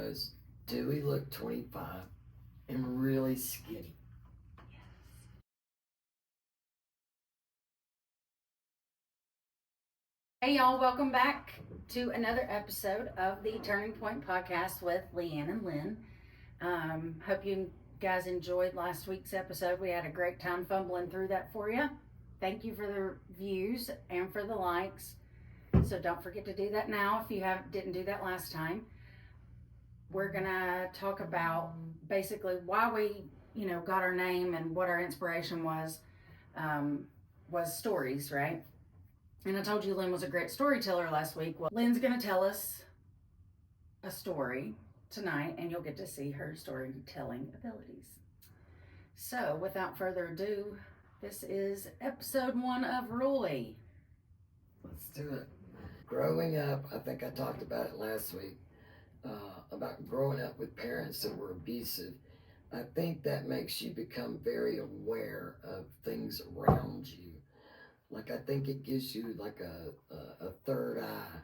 knows, do we look 25 and really skinny? Hey y'all, welcome back to another episode of the Turning Point Podcast with Leighann and Lynn. Hope you guys enjoyed last week's episode. We had a great time fumbling through that for you. Thank you for the views and for the likes. So don't forget to do that now if you didn't do that last time. We're gonna talk about basically why we, got our name and what our inspiration was stories, right? And I told you Lynn was a great storyteller last week. Well, Lynn's gonna tell us a story tonight, and you'll get to see her storytelling abilities. So, without further ado, this is episode 1 of Roy. Let's do it. Growing up, I think I talked about it last week, about growing up with parents that were abusive. I think that makes you become very aware of things around you. Like, I think it gives you like a third eye.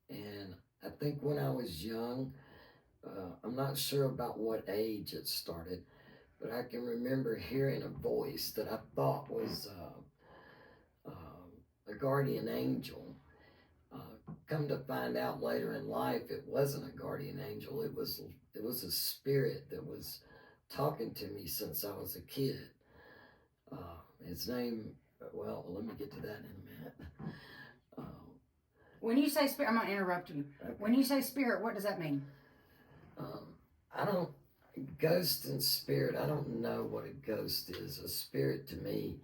And I think when I was young, I'm not sure about what age it started, but I can remember hearing a voice that I thought was a guardian angel. Come to find out later in life, it wasn't a guardian angel. It was a spirit that was talking to me since I was a kid. His name, well, let me get to that in a minute. When you say spirit, I'm going to interrupt you. Okay. When you say spirit, what does that mean? I don't, ghost and spirit, I don't know what a ghost is. A spirit to me,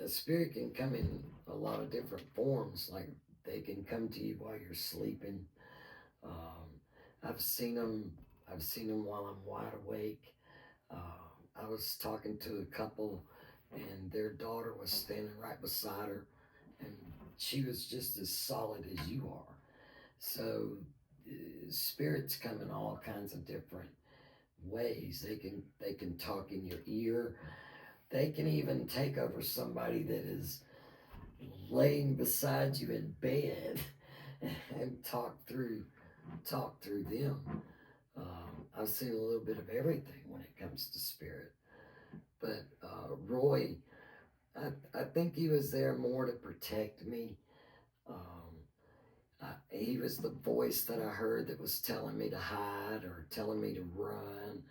a spirit can come in a lot of different forms. Like they can come to you while you're sleeping. I've seen them while I'm wide awake. I was talking to a couple and their daughter was standing right beside her, and she was just as solid as you are. So spirits come in all kinds of different ways. They can talk in your ear. They can even take over somebody that is laying beside you in bed and talk through them. I've seen a little bit of everything when it comes to spirit. But Roy, I think he was there more to protect me. He was the voice that I heard that was telling me to hide or telling me to run.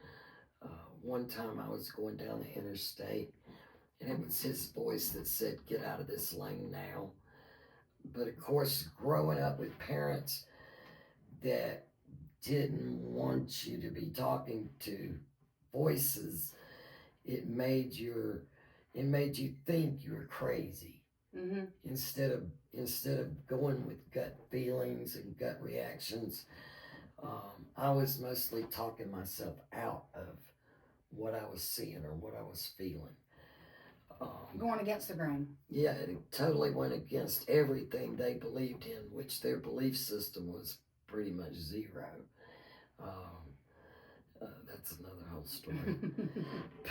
One time I was going down the interstate, and it was his voice that said, "Get out of this lane now." But of course, growing up with parents that didn't want you to be talking to voices, it made you think you were crazy. Mm-hmm. Instead of going with gut feelings and gut reactions, I was mostly talking myself out of what I was seeing or what I was feeling. Going against the grain. Yeah, it totally went against everything they believed in, which their belief system was pretty much zero. That's another whole story.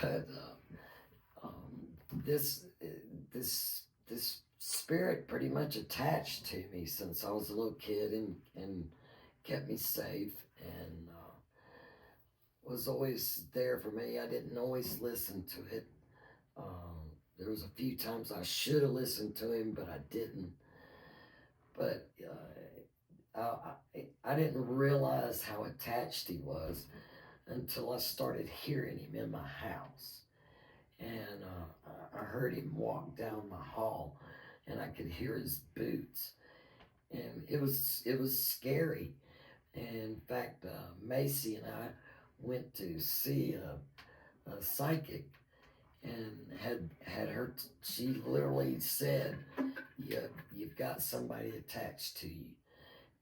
But this spirit pretty much attached to me since I was a little kid and kept me safe and was always there for me. I didn't always listen to it. There was a few times I should have listened to him, but I didn't. But I didn't realize how attached he was until I started hearing him in my house. And I heard him walk down my hall, and I could hear his boots. And it was scary. And in fact, Macy and I went to see a psychic, and had her. She literally said, "You've got somebody attached to you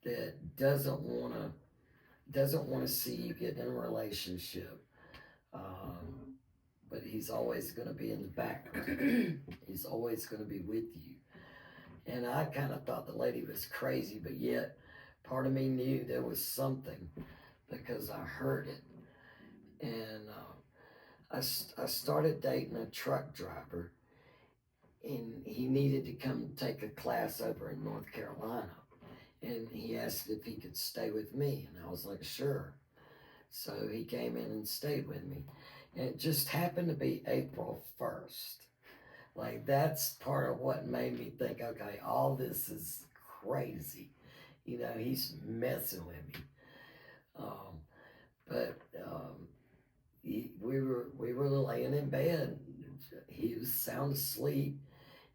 that doesn't want to see you get in a relationship, but he's always going to be in the background. He's always going to be with you." And I kind of thought the lady was crazy, but yet part of me knew there was something because I heard it. And I started dating a truck driver, and he needed to come take a class over in North Carolina. And he asked if he could stay with me, and I was like, sure. So he came in and stayed with me. And it just happened to be April 1st. Like, that's part of what made me think, okay, all this is crazy. He's messing with me. Um, but we were laying in bed. He was sound asleep,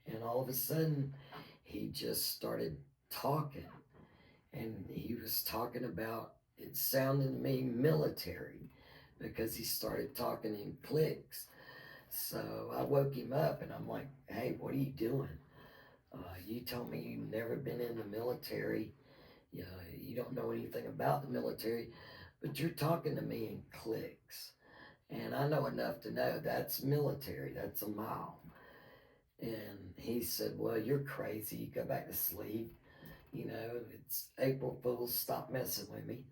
and all of a sudden, he just started talking, and he was talking about, it sounded to me military, because he started talking in clicks. So I woke him up, and I'm like, "Hey, what are you doing? You told me you've never been in the military. You don't know anything about the military, but you're talking to me in clicks. And I know enough to know that's military, that's a mile." And he said, "Well, you're crazy. Go back to sleep. It's April Fool's. Stop messing with me."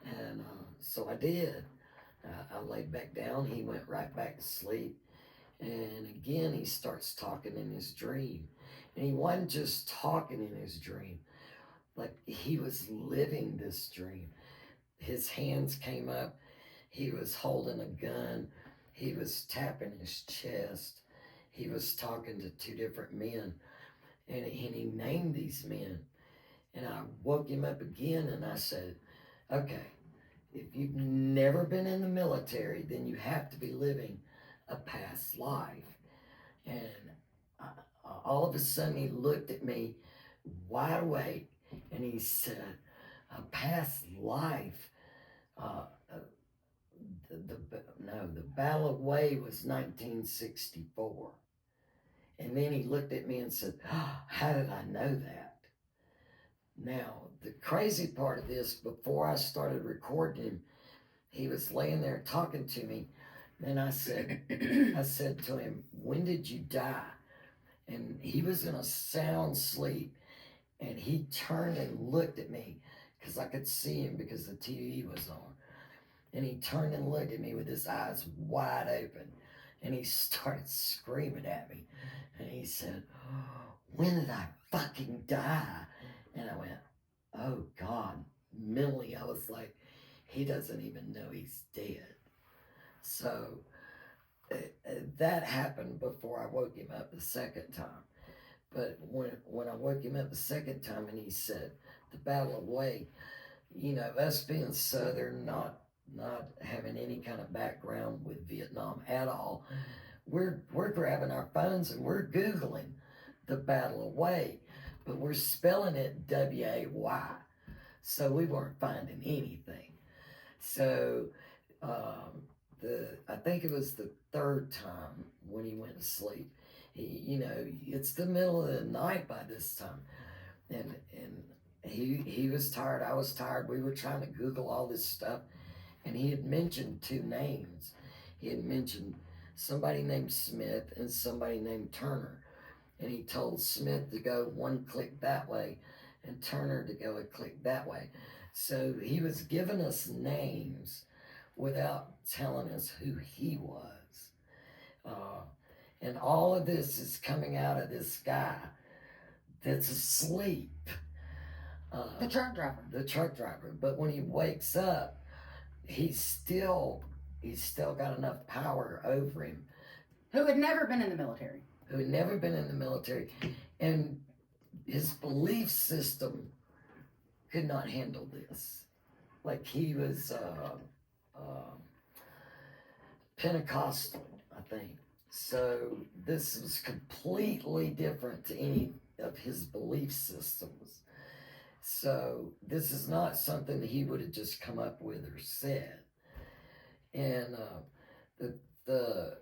And so I did. I laid back down. He went right back to sleep. And again, he starts talking in his dream. And he wasn't just talking in his dream, like he was living this dream. His hands came up. He was holding a gun. He was tapping his chest. He was talking to two different men. And he named these men. And I woke him up again, and I said, "Okay, if you've never been in the military, then you have to be living a past life." And all of a sudden, he looked at me wide awake, and he said, "A past life. Uh, uh, no, the Battle of Way was 1964." And then he looked at me and said, "Oh, how did I know that?" Now, the crazy part of this, before I started recording him, he was laying there talking to me. Then I said, I said to him, "When did you die?" And he was in a sound sleep. And he turned and looked at me, because I could see him because the TV was on. And he turned and looked at me with his eyes wide open. And he started screaming at me. And he said, "When did I fucking die?" And I went, "Oh God." Mentally, I was like, he doesn't even know he's dead. So that happened before I woke him up the second time. But when I woke him up the second time, and he said, "The Battle of Way," us being Southern, not having any kind of background with Vietnam at all, we're grabbing our phones and we're Googling the Battle of Way, but we're spelling it W-A-Y. So we weren't finding anything. So I think it was the third time when he went to sleep. It's the middle of the night by this time, and he was tired. I was tired. We were trying to Google all this stuff, and he had mentioned two names. He had mentioned somebody named Smith and somebody named Turner, and he told Smith to go one click that way, and Turner to go a click that way. So he was giving us names without telling us who he was. And all of this is coming out of this guy that's asleep. The truck driver. The truck driver. But when he wakes up, he's still got enough power over him. Who had never been in the military. Who had never been in the military. And his belief system could not handle this. Like, he was Pentecostal, I think. So this was completely different to any of his belief systems. So this is not something that he would have just come up with or said. And the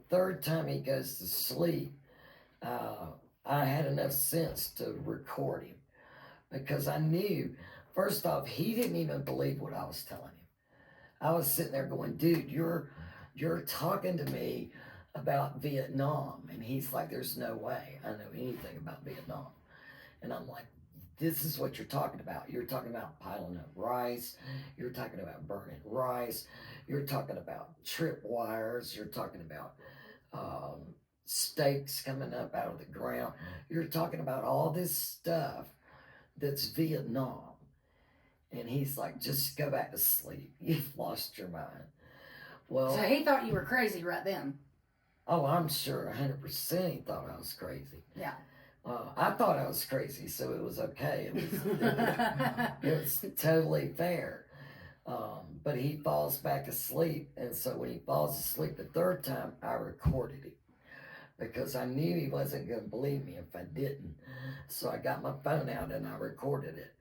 third time he goes to sleep, I had enough sense to record him, because I knew, first off, he didn't even believe what I was telling him. I was sitting there going, "Dude, you're talking to me about Vietnam." And he's like, "There's no way I know anything about Vietnam." And I'm like, "This is what you're talking about. You're talking about piling up rice. You're talking about burning rice. You're talking about trip wires. You're talking about stakes coming up out of the ground. You're talking about all this stuff that's Vietnam." And he's like, just go back to sleep. You've lost your mind. Well, So he thought you were crazy right then. Oh, I'm sure 100% he thought I was crazy. Yeah. I thought I was crazy, so it was okay. It was totally fair. But he falls back asleep, and so when he falls asleep the third time, I recorded it because I knew he wasn't going to believe me if I didn't. So I got my phone out and I recorded it.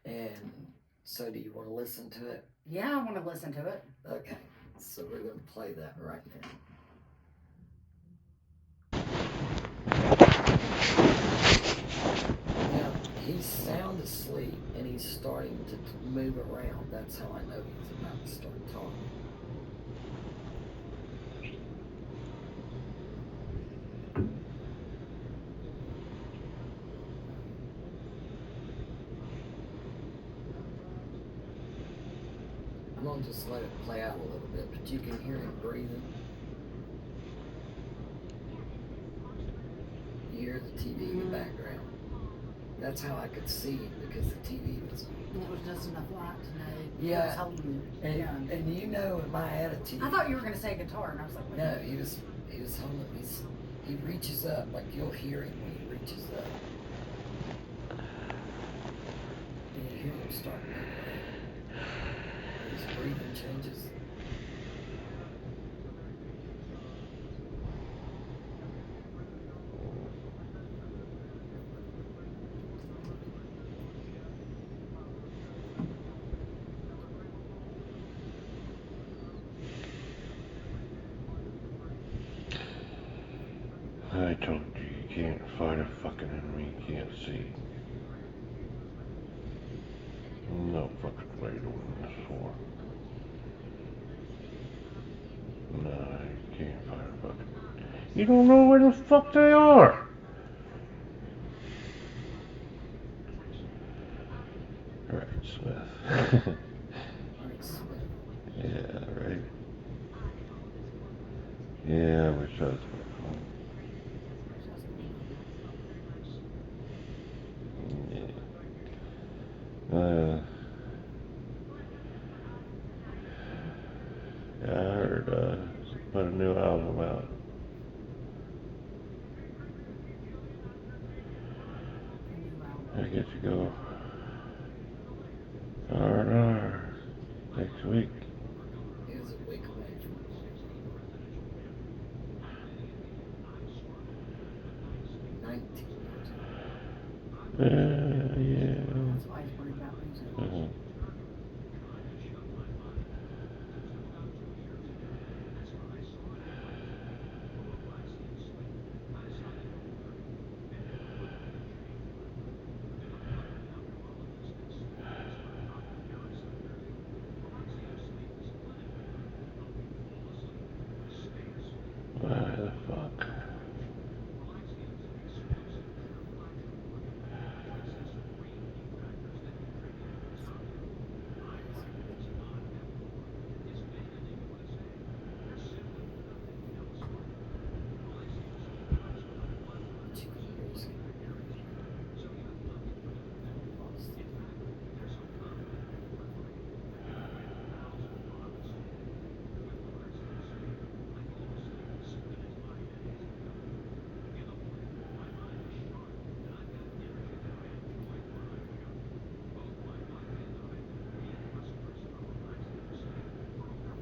And so, do you want to listen to it? Yeah, I want to listen to it. Okay, so we're going to play that right now. Now, he's sound asleep and he's starting to move around. That's how I know he's about to start talking. I'm going to just let it play out a little bit, but you can hear him breathing. You hear the TV in the background. That's how I could see him because the TV was on. It was just enough light to know. Yeah. He was holding the And you know, in my attitude. I thought you were going to say guitar, and I was like, wait. No, he was holding. He reaches up, like you'll hear him when he reaches up. And you hear him start moving. His breathing changes. I told you, you can't fight a fucking enemy you can't see. No fucking way to win this war. No, you can't fight a fucking... You don't know where the fuck they are! Right, Smith. Yeah, right. Yeah, we're supposed to be home. Yeah, I heard, put a new album out. I get to go R&R next week. He was a week away from it. 19 years. Yeah. That's why he's worried about losing. Why the fuck?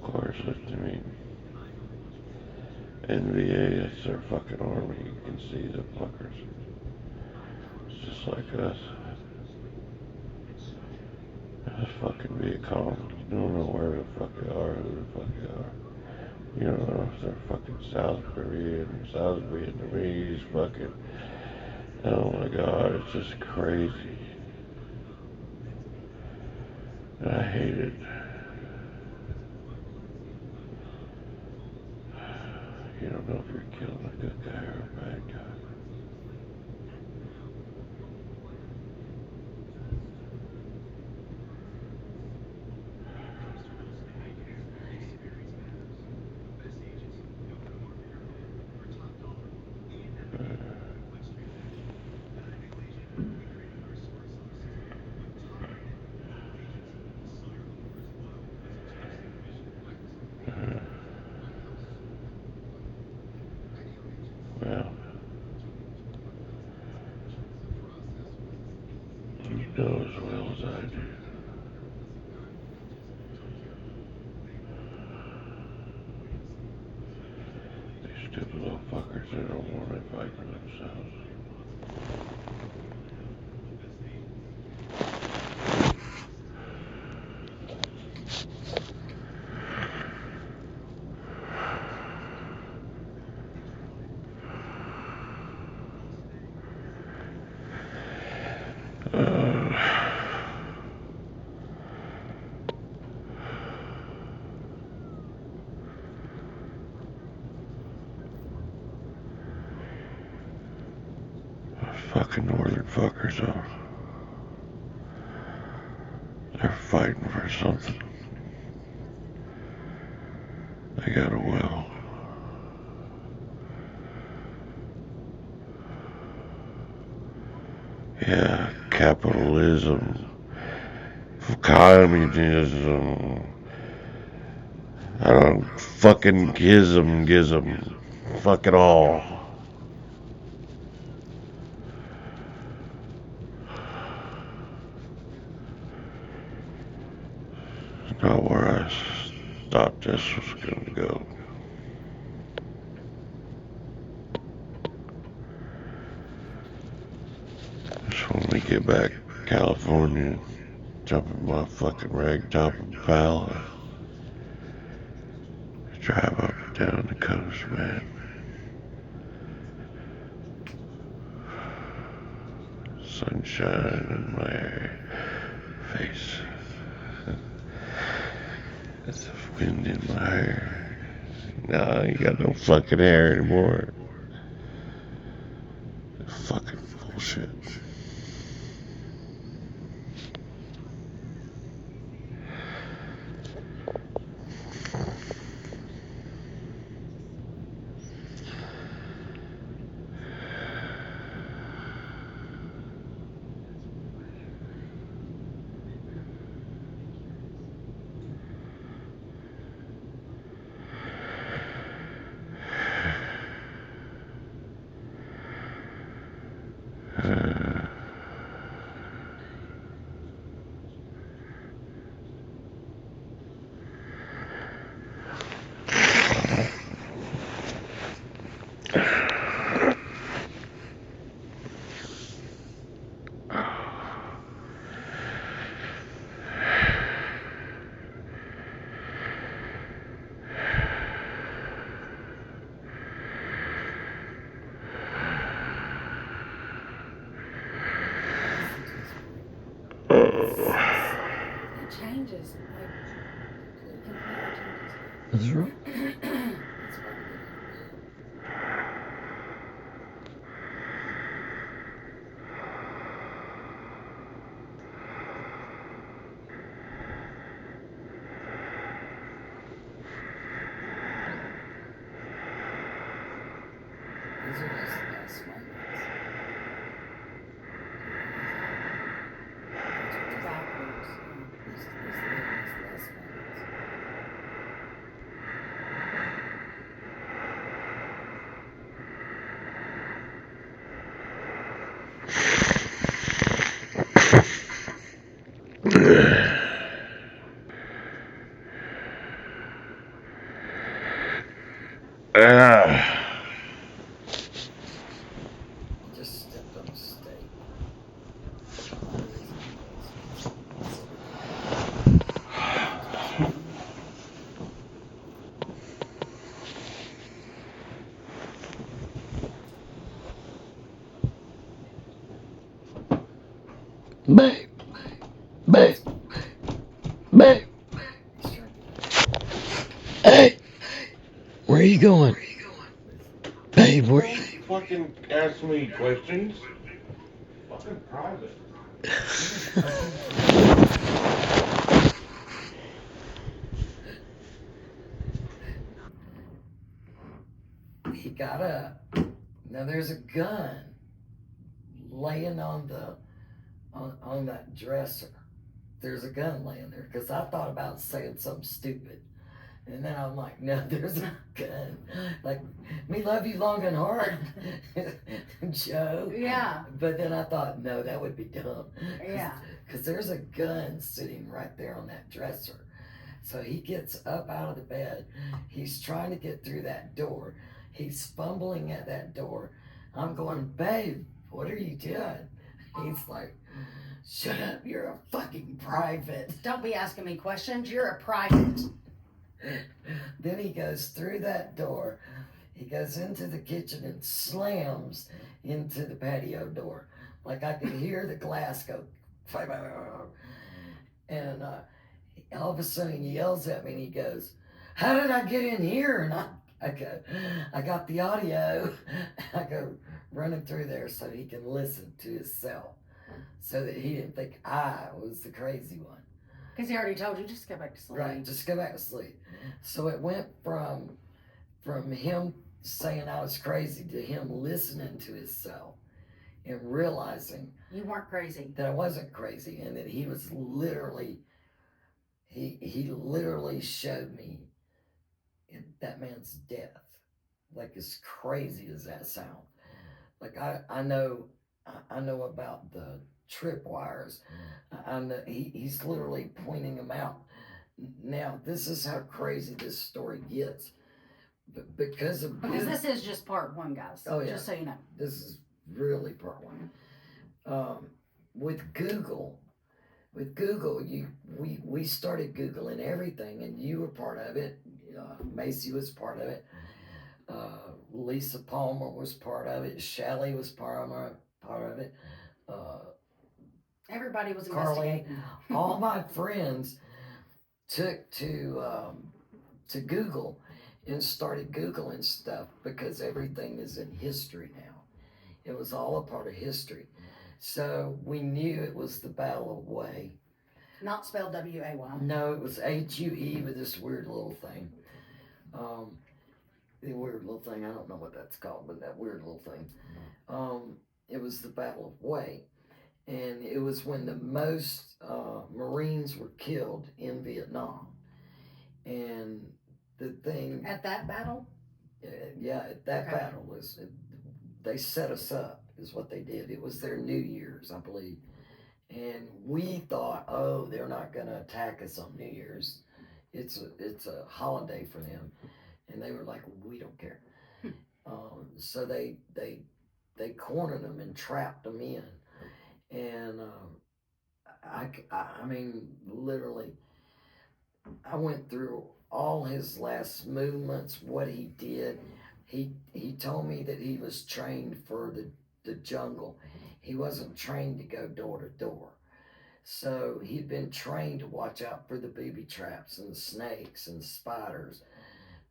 Of course, I mean, NBA, that's their fucking army. You can see the fuckers. It's just like us. Just fucking be calm. You don't know where the fuck they are, who the fuck they are. You don't know if they're fucking South Korean, South Vietnamese, fucking. Oh my god, it's just crazy. And I hate it. You don't know if you're killing a good guy or a bad guy. Fuckers, they don't want to fight for themselves. Fucking northern fuckers are. They're fighting for something. They got a will. Yeah, capitalism, communism. I don't fucking gizm. Fuck it all. Not where I thought this was gonna go. Just when we get back to California, jump in my fucking ragtop Impala, drive up and down the coast, man. Sunshine in my face. That's the wind in my hair. Nah, you got no fucking hair anymore. Fucking bullshit. It changes. Like, completely changes. That's right. These are just the best moments. Backwards. These are the best moments. Just stepped on a steak. Babe, babe, babe. Hey, where are you going? Babe, where are you? Fucking ask me questions. Fucking private. He got up. Now there's a gun laying on the on that dresser. There's a gun laying there because I thought about saying something stupid. And then I'm like, no, there's a gun. Like, me love you long and hard, Joe. Yeah. But then I thought, no, that would be dumb. Yeah. Because there's a gun sitting right there on that dresser. So he gets up out of the bed. He's trying to get through that door. He's fumbling at that door. I'm going, babe, what are you doing? He's like, shut up, you're a fucking private. Don't be asking me questions. You're a private. Then he goes through that door. He goes into the kitchen and slams into the patio door. Like I could hear the glass go. And all of a sudden he yells at me and he goes, how did I get in here? And I go, I got the audio. I go running through there so he can listen to himself, so that he didn't think I was the crazy one. Because he already told you, just go back to sleep. Right, just go back to sleep. So it went from him saying I was crazy to him listening to himself and realizing You weren't crazy. that I wasn't crazy, and that he was literally, he literally showed me that man's death. Like, as crazy as that sound. Like I know about the tripwires. I know he's literally pointing them out. Now this is how crazy this story gets, but because this is just part one, guys. Oh, yeah. Just so you know. This is really part one. With Google, we started Googling everything, and you were part of it. Macy was part of it. Lisa Palmer was part of it. Shelley was part of it. Everybody was Carly, investigating. all my friends took to Google and started Googling stuff, because everything is in history now. It was all a part of history. So we knew it was the Battle of Way. Not spelled W-A-Y. No, it was H-U-E with this weird little thing. The weird little thing, I don't know what that's called, but that weird little thing. It was the Battle of Way. And it was when the most Marines were killed in Vietnam. And the thing... At that battle? Yeah, at that battle was... They set us up, is what they did. It was their New Year's, I believe. And we thought, oh, they're not going to attack us on New Year's. It's a holiday for them. And they were like, we don't care. So they cornered them and trapped them in. And I mean, literally, I went through all his last movements, what he did. He told me that he was trained for the jungle. He wasn't trained to go door to door. So he'd been trained to watch out for the booby traps and the snakes and spiders.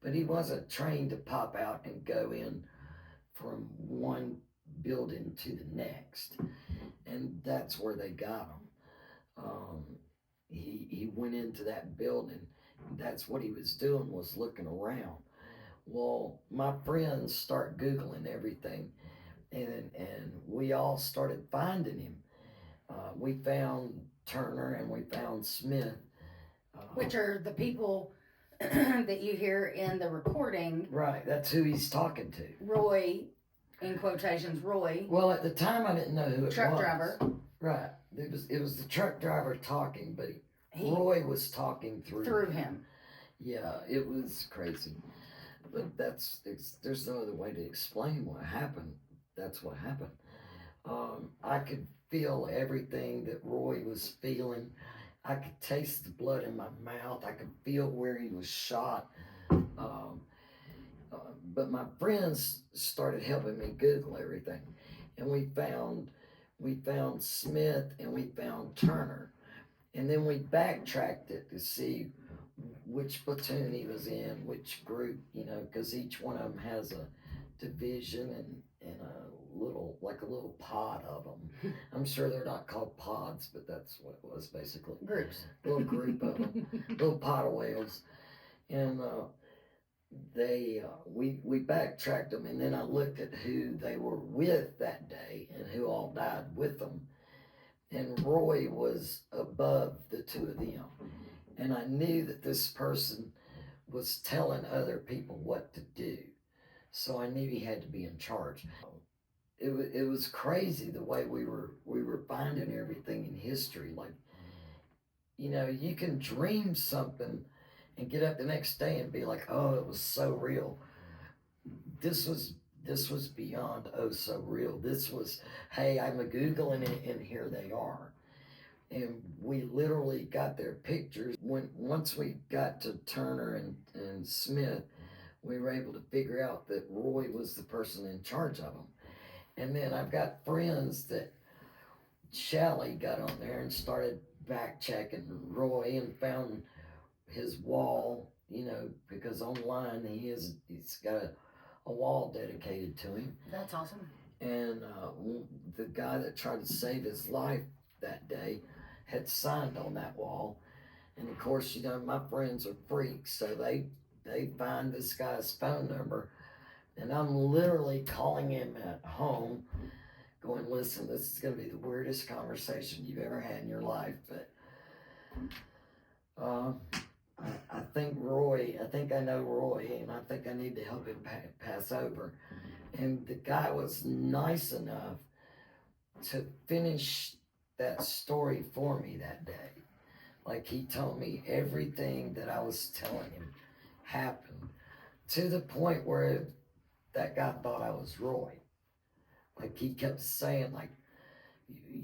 But he wasn't trained to pop out and go in from one building to the next. And that's where they got him. He went into that building. That's what he was doing, was looking around. Well, my friends start Googling everything, and we all started finding him. We found Turner and we found Smith. Which are the people that you hear in the recording. Right, that's who he's talking to. Roy, in quotations, Roy. Well, at the time I didn't know who it was. Truck driver. Right, it was the truck driver talking, but Roy was talking through him. Yeah, it was crazy. But there's no other way to explain what happened. That's what happened. I could feel everything that Roy was feeling. I could taste the blood in my mouth. I could feel where he was shot. But my friends started helping me Google everything, and we found Smith and we found Turner, and then we backtracked it to see which platoon he was in, which group, because each one of them has a division and a little pod of them. I'm sure they're not called pods, but that's what it was basically. Groups. A little group of them, little pod of whales, and we backtracked them, and then I looked at who they were with that day and who all died with them, and Roy was above the two of them. And I knew that this person was telling other people what to do. So I knew he had to be in charge. It was crazy the way we were finding everything in history. Like, you can dream something and get up the next day and be like, oh, it was so real. this was beyond oh so real. This was, hey, I'm a Googling it and here they are. And we literally got their pictures. Once we got to Turner and Smith, we were able to figure out that Roy was the person in charge of them. And then I've got friends that Shally got on there and started back checking Roy and found his wall, because online he's got a wall dedicated to him. That's awesome. And the guy that tried to save his life that day had signed on that wall. And of course, my friends are freaks, so they find this guy's phone number, and I'm literally calling him at home, going, listen, this is going to be the weirdest conversation you've ever had in your life, but I think I know Roy, and I think I need to help him pass over. And the guy was nice enough to finish that story for me that day. Like, he told me everything that I was telling him happened, to the point where that guy thought I was Roy. Like, he kept saying, like,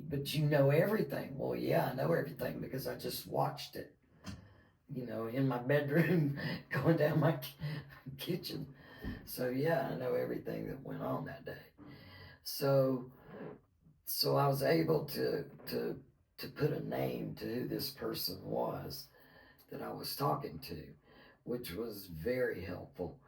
but you know everything. Well, yeah, I know everything because I just watched it, in my bedroom, going down my kitchen. So yeah, I know everything that went on that day. So I was able to put a name to who this person was that I was talking to, which was very helpful.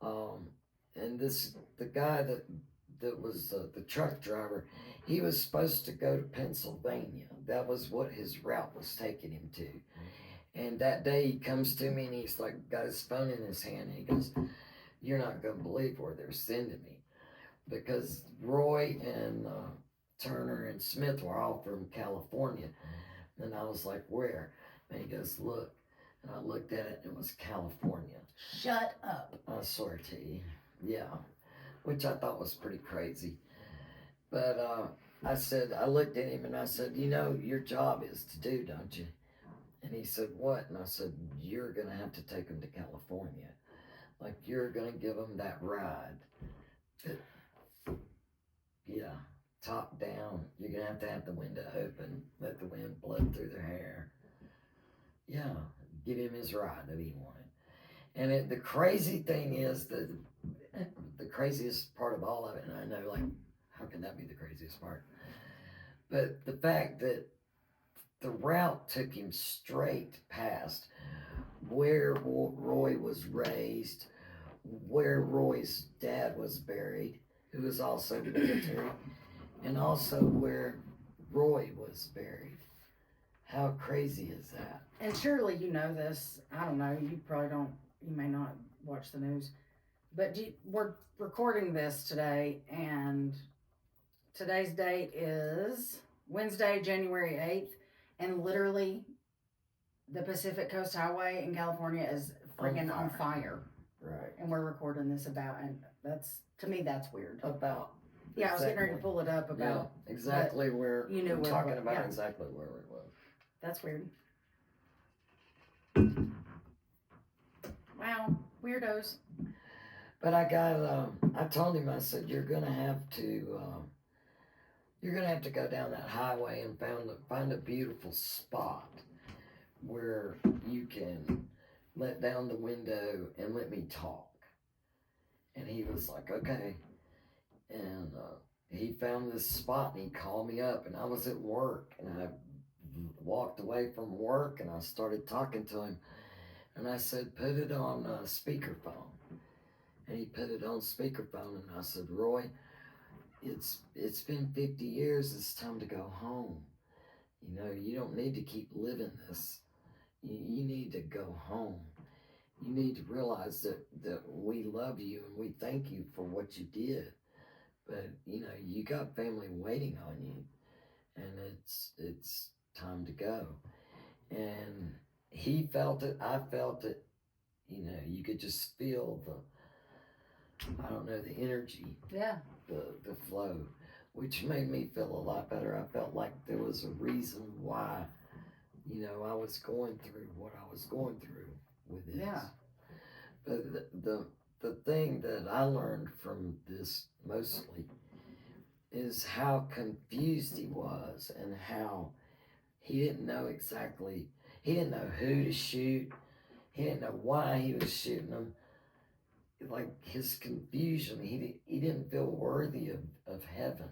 And the guy that was the truck driver, he was supposed to go to Pennsylvania. That was what his route was taking him to. And that day he comes to me and he's like, got his phone in his hand, and he goes, you're not going to believe where they're sending me. Because Roy and Turner and Smith were all from California. And I was like, where? And he goes, look. And I looked at it and it was California. Shut up. I swear to you. Yeah. Which I thought was pretty crazy. But I looked at him and I said, your job is to do, don't you? And he said, what? And I said, you're going to have to take him to California. Like, you're going to give them that ride. Yeah, top down. You're going to have the window open, let the wind blow through their hair. Yeah, give him his ride that he wanted. And the crazy thing is, the craziest part of all of it, and I know, like, how can that be the craziest part? But the fact that the route took him straight past where Roy was raised, where Roy's dad was buried, who was also military, and also where Roy was buried. How crazy is that? And surely you know this. I don't know. You probably don't. You may not watch the news. But we're recording this today, and today's date is Wednesday, January 8th. And literally, the Pacific Coast Highway in California is friggin' on fire. Right. And we're recording this and to me, that's weird. About. Yeah, I was getting ready to pull it up about. Yeah, exactly where. You knew we're where talking it was, about yeah. exactly where it was. That's weird. Wow, weirdos. But I told him, I said, you're gonna have to go down that highway and find a beautiful spot where you can let down the window and let me talk. And he was like, okay. And he found this spot and he called me up, and I was at work, and I walked away from work and I started talking to him, and I said, put it on speakerphone. And he put it on speakerphone, and I said, Roy, it's been 50 years, it's time to go home. You don't need to keep living this. You need to go home. You need to realize that we love you and we thank you for what you did. But, you got family waiting on you, and it's time to go. And he felt it, I felt it. You could just feel the energy. Yeah. The flow, which made me feel a lot better. I felt like there was a reason why, I was going through what I was going through with this. Yeah. But the thing that I learned from this mostly is how confused he was and how he didn't know exactly, he didn't know who to shoot, he didn't know why he was shooting them. Like his confusion, he didn't feel worthy of heaven.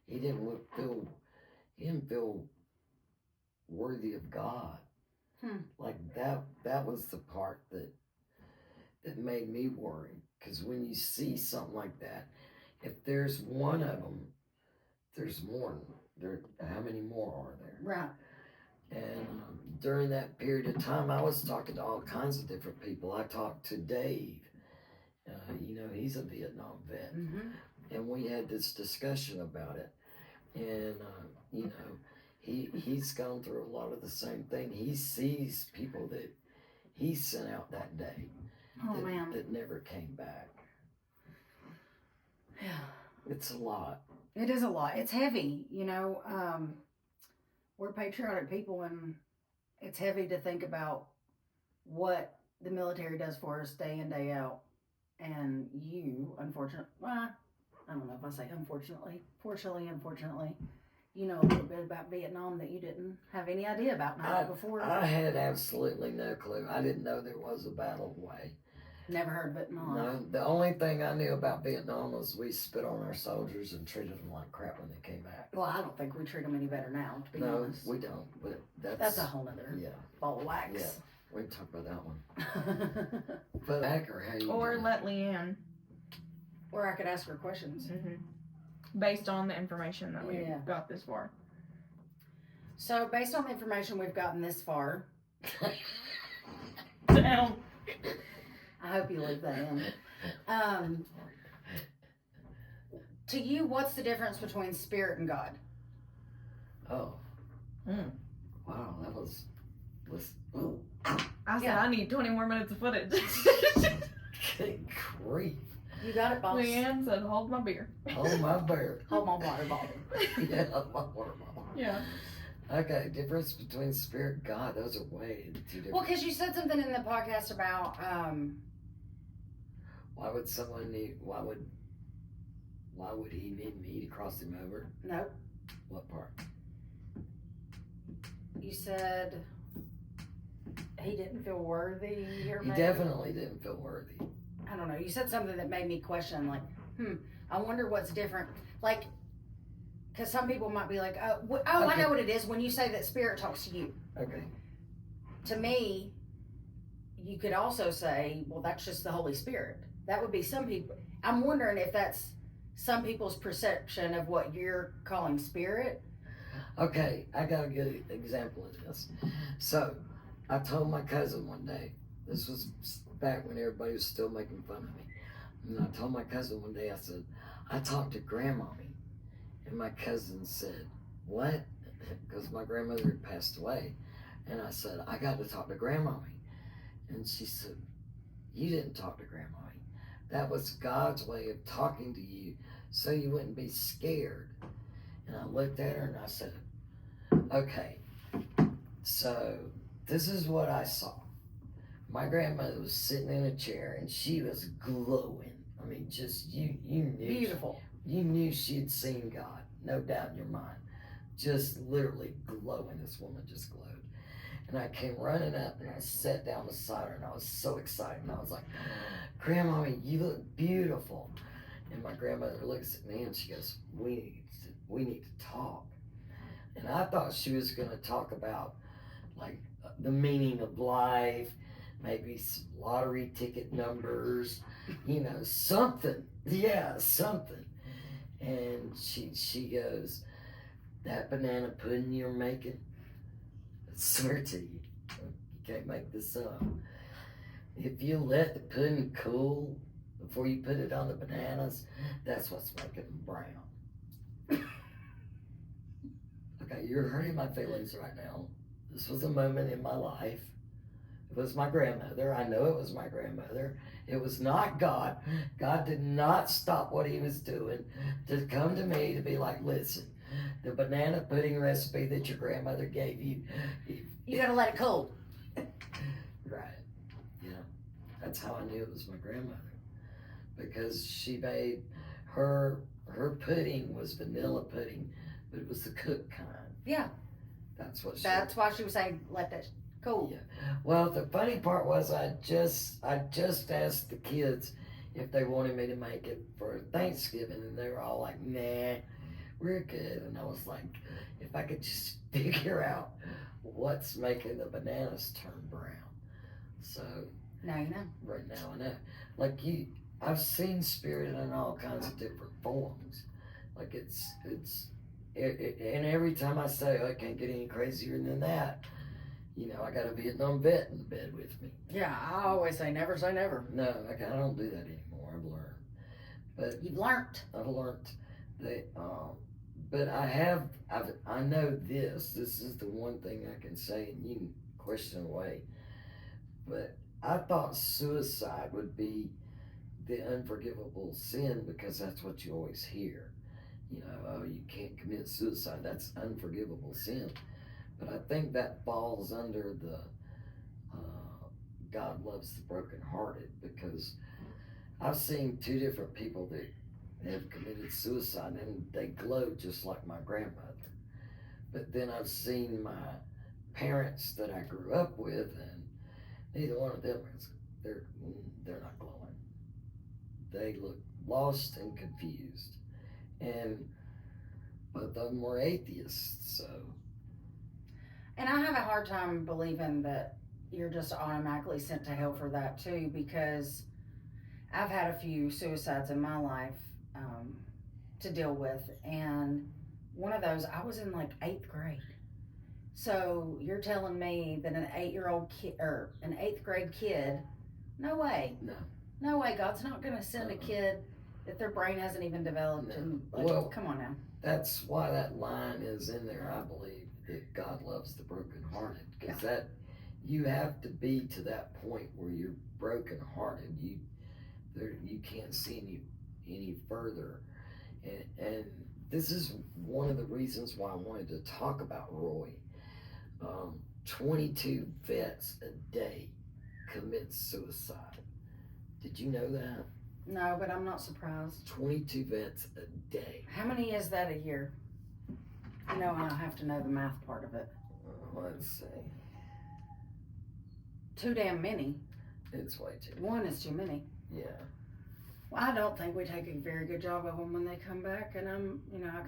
He didn't feel worthy of God. Like that was the part that made me worry. Because when you see something like that, if there's one of them, there's more. How many more are there? Right. And during that period of time, I was talking to all kinds of different people. I talked to Dave. He's a Vietnam vet. Mm-hmm. And we had this discussion about it. And, he's gone through a lot of the same thing. He sees people that he sent out that day that never came back. Yeah. It's a lot. It is a lot. It's heavy. We're patriotic people, and it's heavy to think about what the military does for us day in, day out. And you, unfortunately, I don't know if I say fortunately, unfortunately, you know a little bit about Vietnam that you didn't have any idea about before. I had absolutely no clue. I didn't know there was a battle way. Never heard of it in my life. No, the only thing I knew about Vietnam was we spit on our soldiers and treated them like crap when they came back. Well, I don't think we treat them any better now, to be honest. No, we don't. But that's a whole nother ball of wax. Yeah, we can talk about that one. But Hacker, how you Or doing? let Leighann. Or I could ask her questions. Mm-hmm. Based on the information that we got this far. So, based on the information we've gotten this far, Down. I hope you leave that in. To you, what's the difference between spirit and God? Oh. Wow, that was. Oh. I said I need 20 more minutes of footage. Good grief. You got it, boss. Leighann said, hold my beer. Hold my beer. Hold my water bottle. Yeah, hold my water bottle. Yeah. Okay, difference between spirit and God. Those are way too different. Well, because you said something in the podcast about why would someone need? Why would he need me to cross him over? Nope. What part? You said he didn't feel worthy. He definitely didn't feel worthy. I don't know. You said something that made me question, like, I wonder what's different. Like, because some people might be like, okay. I know what it is when you say that spirit talks to you. Okay. To me, you could also say, well, that's just the Holy Spirit. That would be some people. I'm wondering if that's some people's perception of what you're calling spirit. Okay, I got a good example of this. So, I told my cousin one day, this was back when everybody was still making fun of me. And I told my cousin one day, I said, I talked to Grandmommy. And my cousin said, what? Because my grandmother had passed away. And I said, I got to talk to Grandmommy. And she said, you didn't talk to Grandmommy. That was God's way of talking to you so you wouldn't be scared. And I looked at her and I said, okay, so this is what I saw. My grandmother was sitting in a chair and she was glowing. I mean, just, you knew. Beautiful. You knew she had seen God, no doubt in your mind. Just literally glowing. This woman just glowed. And I came running up and I sat down beside her and I was so excited. And I was like, Grandmommy, you look beautiful. And my grandmother looks at me and she goes, we need to talk. And I thought she was going to talk about like the meaning of life, maybe some lottery ticket numbers, something. Yeah, something. And she goes, that banana pudding you're making, I swear to you, you can't make this up. If you let the pudding cool before you put it on the bananas, that's what's making them brown. Okay, you're hurting my feelings right now. This was a moment in my life. It was my grandmother. I know it was my grandmother. It was not God. God did not stop what he was doing to come to me to be like, listen, the banana pudding recipe that your grandmother gave you. You gotta let it cool. Right. Yeah. That's how I knew it was my grandmother. because she made her pudding was vanilla pudding, but it was the cooked kind. Yeah. That's what she. That's why she was saying let that cool. Yeah. Well, the funny part was I just asked the kids if they wanted me to make it for Thanksgiving, and they were all like, "Nah, we're good." And I was like, if I could just figure out what's making the bananas turn brown. So Now you know. right now I know. Like I've seen spirit in all kinds of different forms. Like and every time I say, oh, I can't get any crazier than that, I got a Vietnam vet in the bed with me. Yeah, I always say never say never. No, I don't do that anymore. I've learned. But You've learned. I've learned that, but I know this is the one thing I can say, and you can question away, but I thought suicide would be the unforgivable sin because that's what you always hear. Oh, you can't commit suicide. That's unforgivable sin. But I think that falls under the God loves the brokenhearted, because I've seen two different people that have committed suicide and they glow just like my grandmother. But then I've seen my parents that I grew up with, and neither one of them they're not glowing. They look lost and confused, and both of them were atheists. So, and I have a hard time believing that you're just automatically sent to hell for that too, because I've had a few suicides in my life to deal with, and one of those I was in like 8th grade. So you're telling me that an 8-year-old kid or an 8th grade kid? No way. No way. God's not going to send a kid that their brain hasn't even developed. No. And Well, come on now. That's why that line is in there. I believe that God loves the brokenhearted, because that you have to be to that point where you're brokenhearted. You can't see any further, and this is one of the reasons why I wanted to talk about Roy. 22 vets a day commit suicide. Did you know that? No, but I'm not surprised. 22 vets a day. How many is that a year? I have to know the math part of it. Let's see. Too damn many. It's way too many. One is too many. Yeah. Well, I don't think we take a very good job of them when they come back. And I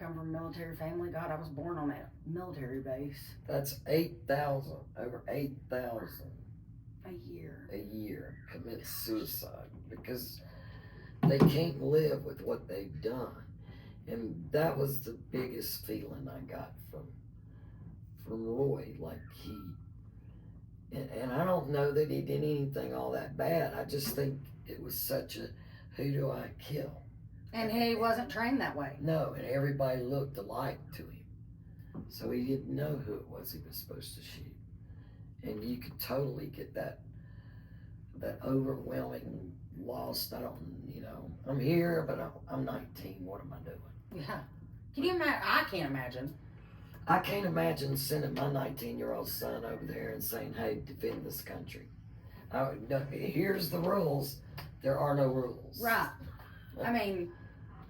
come from a military family. God, I was born on a military base. That's 8,000, over 8,000 a year commit suicide because they can't live with what they've done. And that was the biggest feeling I got from Roy. Like and I don't know that he did anything all that bad. I just think it was such a, who do I kill? And he wasn't trained that way. No, and everybody looked alike to him. So he didn't know who it was he was supposed to shoot. And you could totally get that overwhelming lost. I'm here, but I'm 19. What am I doing? Yeah. Can you imagine? I can't imagine. I can't imagine sending my 19-year-old son over there and saying, hey, defend this country. Here's the rules. There are no rules. Right. I mean,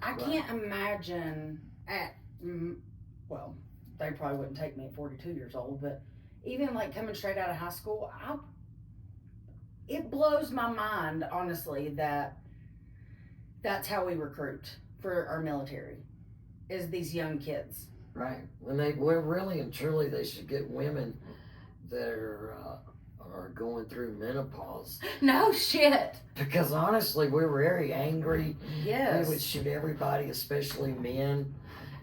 I can't imagine they probably wouldn't take me at 42 years old, but even like coming straight out of high school, it blows my mind, honestly, that that's how we recruit for our military, is these young kids. Right. Well, really and truly, they should get women that are going through menopause. No shit. Because honestly, we're very angry. Yes. We would shoot everybody, especially men.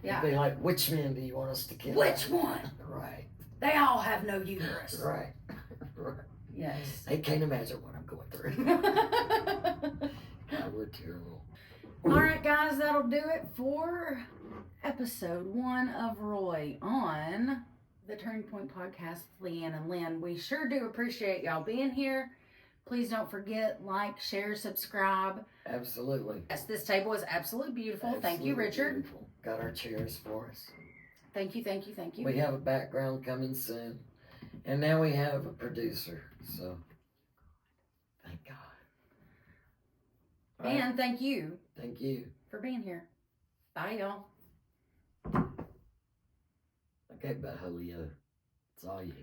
Yeah. We'd be like, which men do you want us to kill? Which one? Right. They all have no uterus. Right. Right. Yes. They can't imagine what I'm going through. God, we're terrible. All right, guys, that'll do it for episode 1 of Roy on the Turning Point Podcast with Leighann and Lynn. We sure do appreciate y'all being here. Please don't forget, like, share, subscribe. Absolutely. Yes, this table is absolutely beautiful. Absolutely Thank you, Richard. Beautiful. Got our chairs for us. Thank you, thank you, thank you. We have a background coming soon. And now we have a producer. So, thank God. All right. And thank you Thank you. for being here. Bye, y'all. Okay, Baholio. It's all you.